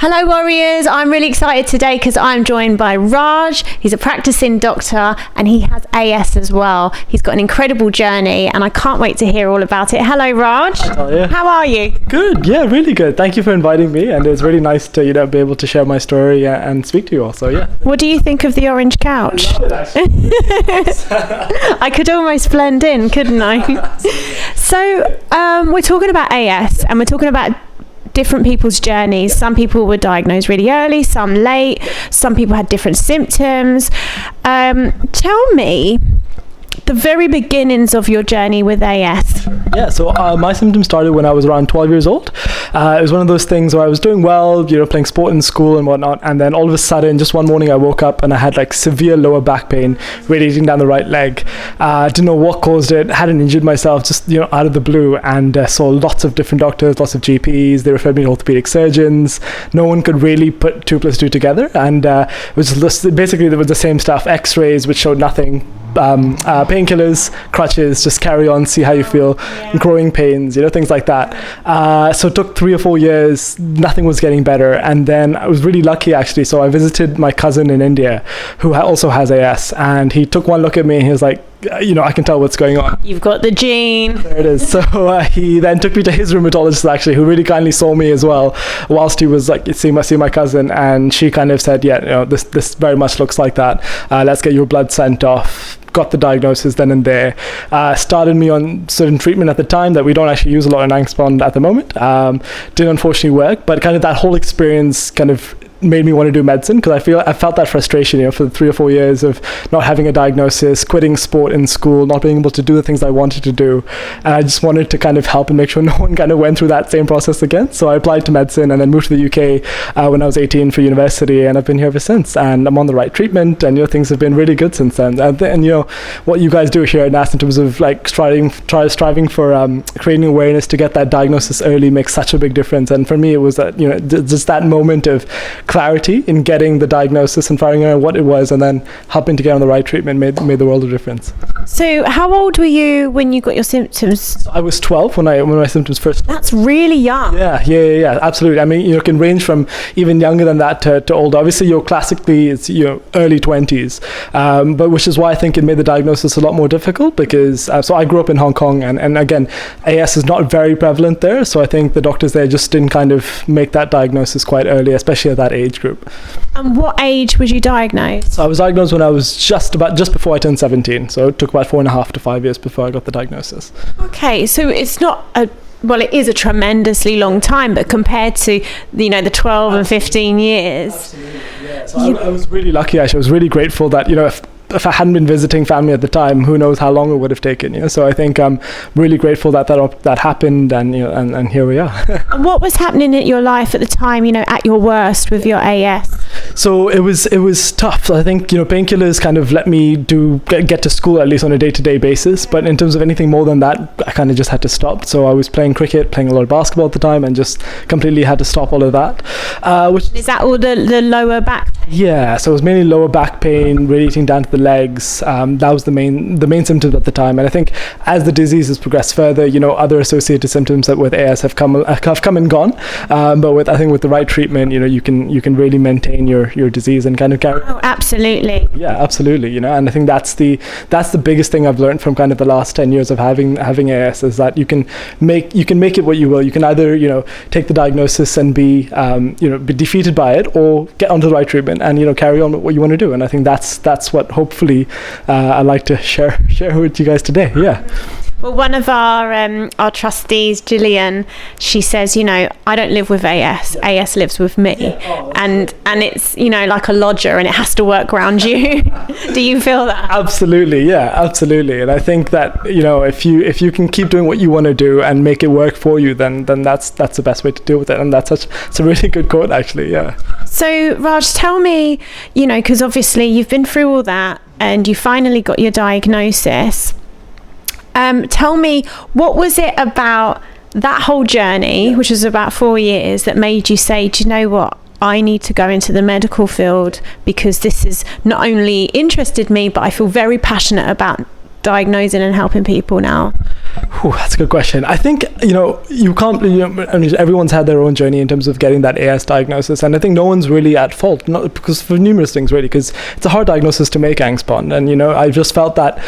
Hello warriors, I'm really excited today because I'm joined by Raj. He's a practicing doctor and he has AS as well. He's got an incredible journey and I can't wait to hear all about it. Hello Raj. Hi Talia. How are you? Good, yeah, really good. Thank you for inviting me, and it's really nice to be able to share my story and speak to you all. So yeah. What do you think of the orange couch? I love it, I could almost blend in, couldn't I? So we're talking about AS and we're talking about different people's journeys. Some people were diagnosed really early, some late, some people had different symptoms. Tell me the very beginnings of your journey with AS. Yeah, so my symptoms started when I was around 12 years old. It was one of those things where I was doing well, playing sport in school and whatnot, and then all of a sudden, just one morning I woke up and I had like severe lower back pain radiating down the right leg. Didn't know what caused it, hadn't injured myself, just out of the blue, and saw lots of different doctors, lots of GPs. They referred me to orthopedic surgeons. No one could really put 2 plus 2 together, and it was basically there was the same stuff, x-rays which showed nothing, painkillers, crutches, just carry on, see how you feel, growing pains, things like that. So it took 3 or 4 years, nothing was getting better, and then I was really lucky actually. So I visited my cousin in India who also has AS, and he took one look at me and he was like, I can tell what's going on. You've got the gene. There it is. So he then took me to his rheumatologist actually, who really kindly saw me as well, whilst he was like seeing my cousin, and she kind of said, this very much looks like that. Let's get your blood sent off. Got the diagnosis then and there. Started me on certain treatment at the time that we don't actually use a lot in Angstbond at the moment. Didn't unfortunately work, but kind of that whole experience kind of made me want to do medicine, because I felt that frustration, for the 3 or 4 years of not having a diagnosis, quitting sport in school, not being able to do the things I wanted to do, and I just wanted to kind of help and make sure no one kind of went through that same process again. So I applied to medicine and then moved to the UK when I was 18 for university, and I've been here ever since, and I'm on the right treatment, and things have been really good since then. And what you guys do here at NAS in terms of like striving for creating awareness to get that diagnosis early makes such a big difference. And for me it was that just that moment of clarity in getting the diagnosis and finding out what it was, and then helping to get on the right treatment made the world of difference. So how old were you when you got your symptoms? So I was 12 when my symptoms first. That's really young. Yeah, absolutely. I mean, it can range from even younger than that to older. Obviously, classically it's early 20s, but which is why I think it made the diagnosis a lot more difficult, because so I grew up in Hong Kong, and again, AS is not very prevalent there, so I think the doctors there just didn't kind of make that diagnosis quite early, especially at that age group. And what age was you diagnosed? So I was diagnosed when I was just before I turned 17. So it took about 4.5 to 5 years before I got the diagnosis. Okay, so it's not it is a tremendously long time, but compared to the 12 and 15 years. Absolutely, yeah. So I was really lucky actually. I was really grateful that if I hadn't been visiting family at the time, who knows how long it would have taken. So I think I'm really grateful that happened, and and here we are. And what was happening in your life at the time, at your worst with your AS? So it was tough. I think painkillers kind of let me get to school at least on a day-to-day basis, but in terms of anything more than that, I kind of just had to stop. So I was playing cricket, playing a lot of basketball at the time, and just completely had to stop all of that. Is that all the lower back pain? Yeah, so it was mainly lower back pain radiating down to the legs. That was the main symptoms at the time, and I think as the disease has progressed further, other associated symptoms that with AS have come and gone. But with the right treatment, you can really maintain your disease and kind of carry. Oh, absolutely. Yeah, absolutely. And I think that's the biggest thing I've learned from kind of the last 10 years of having AS, is that you can make it what you will. You can either take the diagnosis and be defeated by it, or get onto the right treatment and carry on with what you want to do. And I think that's what hopefully I'd like to share with you guys today. Yeah. Well, one of our trustees, Gillian, she says, I don't live with AS. AS lives with me, and it's like a lodger, and it has to work around you. Do you feel that? Absolutely, yeah, absolutely. And I think that if you can keep doing what you want to do and make it work for you, then that's the best way to deal with it. And it's a really good quote, actually. Yeah. So Raj, tell me, because obviously you've been through all that and you finally got your diagnosis. Tell me, what was it about that whole journey, which was about 4 years, that made you say, do you know what? I need to go into the medical field, because this has not only interested me, but I feel very passionate about diagnosing and helping people now. That's a good question. I think, you can't, I mean, everyone's had their own journey in terms of getting that AS diagnosis. And I think no one's really at fault, not because for numerous things, really, because it's a hard diagnosis to make, Angspond. And, I just felt that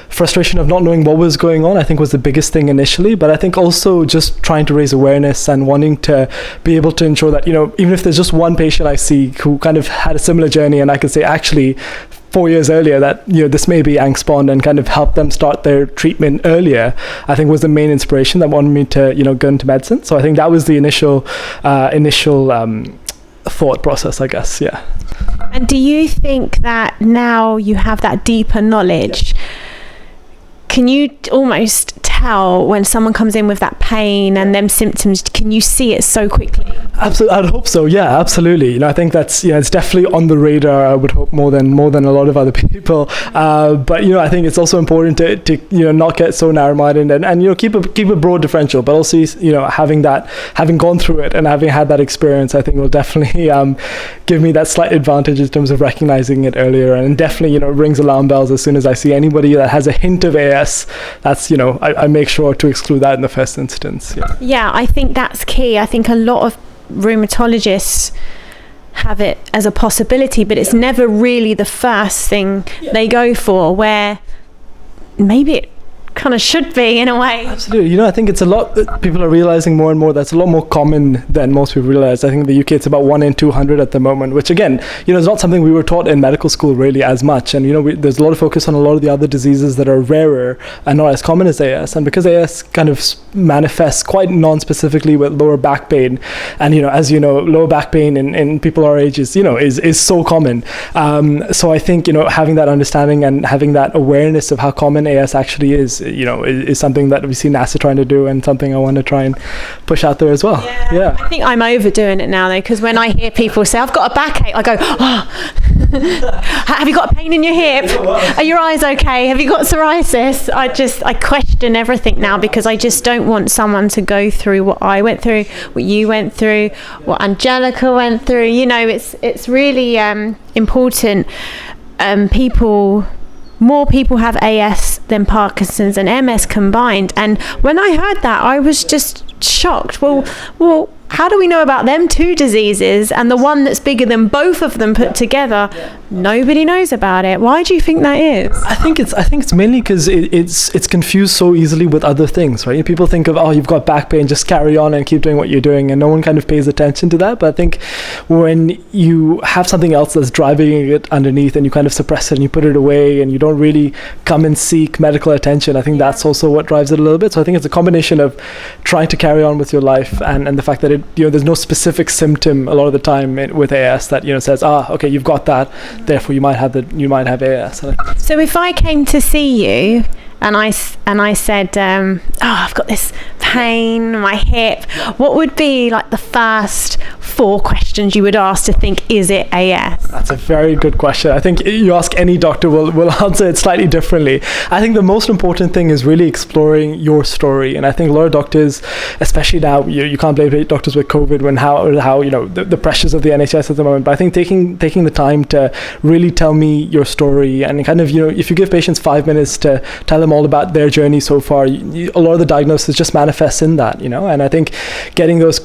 frustration of not knowing what was going on, I think, was the biggest thing initially. But I think also just trying to raise awareness and wanting to be able to ensure that, even if there's just one patient I see who kind of had a similar journey, and I could say, actually, 4 years earlier that this may be Angspond, and kind of help them start their treatment earlier, I think was the main inspiration that wanted me to go into medicine. So I think that was the initial thought process, I guess. Yeah. And do you think that now you have that deeper knowledge, can you almost tell when someone comes in with that pain and them symptoms? Can you see it so quickly? Absolutely, I'd hope so. Yeah, absolutely. I think that's it's definitely on the radar. I would hope more than a lot of other people. But I think it's also important to not get so narrow-minded and keep a broad differential. But also having gone through it and having had that experience, I think will definitely give me that slight advantage in terms of recognizing it earlier, and definitely rings alarm bells as soon as I see anybody that has a hint of AS. That's I make sure to exclude that in the first instance. Yeah, I think that's key. I think a lot of rheumatologists have it as a possibility, but it's never really the first thing they go for, where maybe it kind of should be in a way. Absolutely. I think it's a lot that people are realizing more and more. That's a lot more common than most people realize. I think in the UK it's about 1 in 200 at the moment, which again, is not something we were taught in medical school really as much. And there's a lot of focus on a lot of the other diseases that are rarer and not as common as AS. And because AS kind of manifests quite non-specifically with lower back pain, and as lower back pain in people our age is so common. So I think having that understanding and having that awareness of how common AS actually is something that we see NASA trying to do, and something I want to try and push out there as well. Yeah. I think I'm overdoing it now though, because when I hear people say I've got a backache, I go, have you got a pain in your hip? Are your eyes okay? Have you got psoriasis? I question everything now, because I just don't want someone to go through what I went through, what you went through, what Angelica went through. It's really important. More people have AS than Parkinson's and MS combined. And when I heard that, I was just shocked. Well, how do we know about them two diseases, and the one that's bigger than both of them put together? Nobody knows about it. Why do you think that is? I think it's mainly because it's confused so easily with other things, right? People think of, you've got back pain, just carry on and keep doing what you're doing, and no one kind of pays attention to that. But I think when you have something else that's driving it underneath, and you kind of suppress it and you put it away, and you don't really come and seek medical attention, I think that's also what drives it a little bit. So I think it's a combination of trying to carry on with your life, and the fact that there's no specific symptom a lot of the time with AS that says, okay, you've got that, therefore you might have AS. So if I came to see you and I said, I've got this pain in my hip, what would be like the first 4 questions you would ask to think, is it AS? That's a very good question. I think you ask any doctor will answer it slightly differently. I think the most important thing is really exploring your story. And I think a lot of doctors, especially now, you can't blame doctors with COVID when how the pressures of the NHS at the moment. But I think taking the time to really tell me your story, and kind of if you give patients 5 minutes to tell them all about their journey so far, a lot of the diagnosis just manifests in that, and I think getting those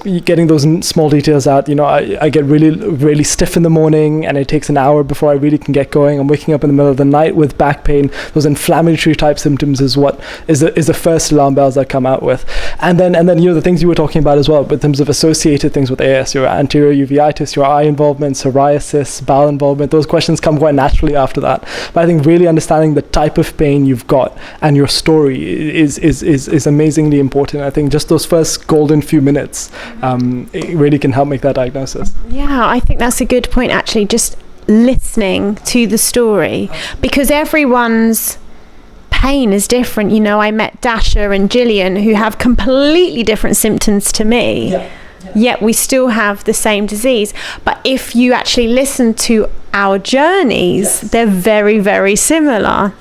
small details out. I get really, really stiff in the morning, and it takes an hour before I really can get going. I'm waking up in the middle of the night with back pain. Those inflammatory type symptoms is what is the first alarm bells that come out with. And then the things you were talking about as well, in terms of associated things with AS, your anterior uveitis, your eye involvement, psoriasis, bowel involvement, those questions come quite naturally after that. But I think really understanding the type of pain you've got and your story is amazingly important. I think just those first golden few minutes it really can help make that diagnosis. Yeah, I think that's a good point, actually, just listening to the story, because everyone's pain is different. I met Dasha and Gillian, who have completely different symptoms to me, yet we still have the same disease. But if you actually listen to our journeys, they're very, very similar.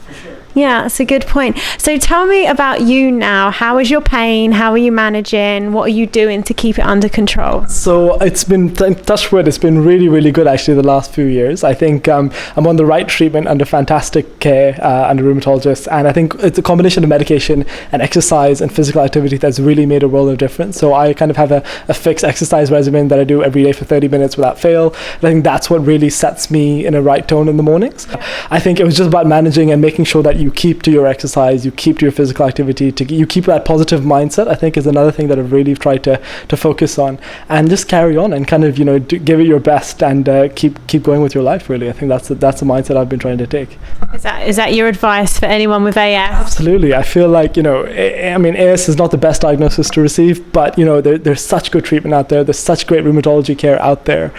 Yeah, that's a good point. So tell me about you now. How is your pain? How are you managing? What are you doing to keep it under control? So it's been, touch wood, it's been really, really good actually the last few years. I think I'm on the right treatment under fantastic care under rheumatologists, and I think it's a combination of medication and exercise and physical activity that's really made a world of difference. So I kind of have a fixed exercise regimen that I do every day for 30 minutes without fail. I think that's what really sets me in a right tone in the mornings. I think it was just about managing and making sure that you keep to your exercise, you keep to your physical activity, you keep that positive mindset, I think is another thing that I've really tried to focus on, and just carry on and kind of, give it your best and keep going with your life, really. I think that's the mindset I've been trying to take. Is that your advice for anyone with AS? Absolutely. I feel like, AS is not the best diagnosis to receive, but, there's such good treatment out there. There's such great rheumatology care out there.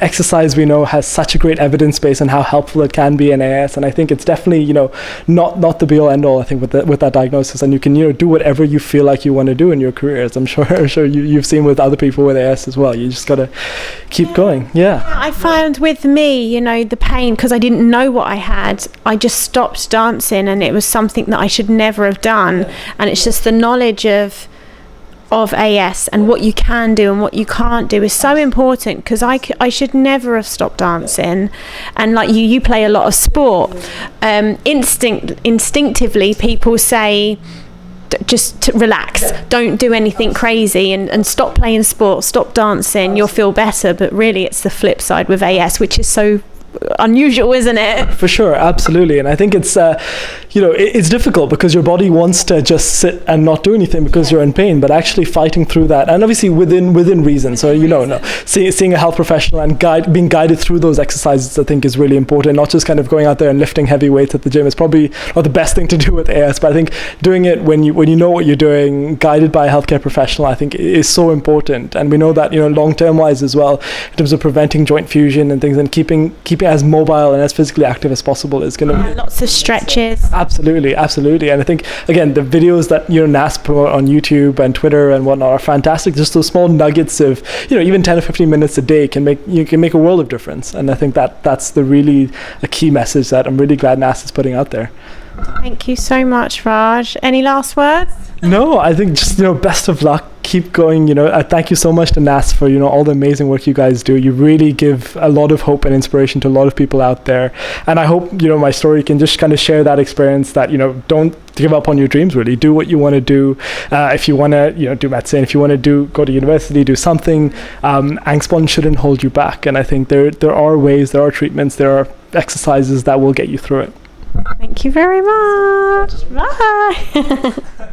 Exercise, we know, has such a great evidence base on how helpful it can be in AS, and I think it's definitely, not the be-all end-all, I think, with that diagnosis, and you can, do whatever you feel like you want to do in your career, as I'm sure you've seen with other people with AS as well. You just got to keep going. Yeah. I found with me, the pain, because I didn't know what I had, I just stopped dancing, and it was something that I should never have done. And it's just the knowledge of AS and what you can do and what you can't do is so important, because I should never have stopped dancing. And like you play a lot of sport. Instinctively people say just to relax, don't do anything crazy, and stop playing sport, stop dancing, you'll feel better. But really it's the flip side with AS, which is so unusual, isn't it? For sure, absolutely. And I think it's it's difficult because your body wants to just sit and not do anything because you're in pain, but actually fighting through that, and obviously within reason. So seeing a health professional and being guided through those exercises, I think, is really important. Not just kind of going out there and lifting heavy weights at the gym. It's probably not the best thing to do with AS, but I think doing it when you know what you're doing, guided by a healthcare professional, I think is so important. And we know that long term wise as well, in terms of preventing joint fusion and things, and keeping as mobile and as physically active as possible is going to lots of stretches. Absolutely. And I think, again, the videos that NAS promote on YouTube and Twitter and whatnot are fantastic. Just those small nuggets of even 10 or 15 minutes a day can make a world of difference. And I think that's a key message that I'm really glad NAS is putting out there. Thank you so much, Raj. Any last words? No, I think just best of luck. Keep going. Thank you so much to NAS for all the amazing work you guys do. You really give a lot of hope and inspiration to a lot of people out there. And I hope my story can just kind of share that experience that don't give up on your dreams. Really, do what you want to do. If you want to do medicine, if you want to go to university, do something. Angst shouldn't hold you back. And I think there are ways, there are treatments, there are exercises that will get you through it. Thank you very much. Bye.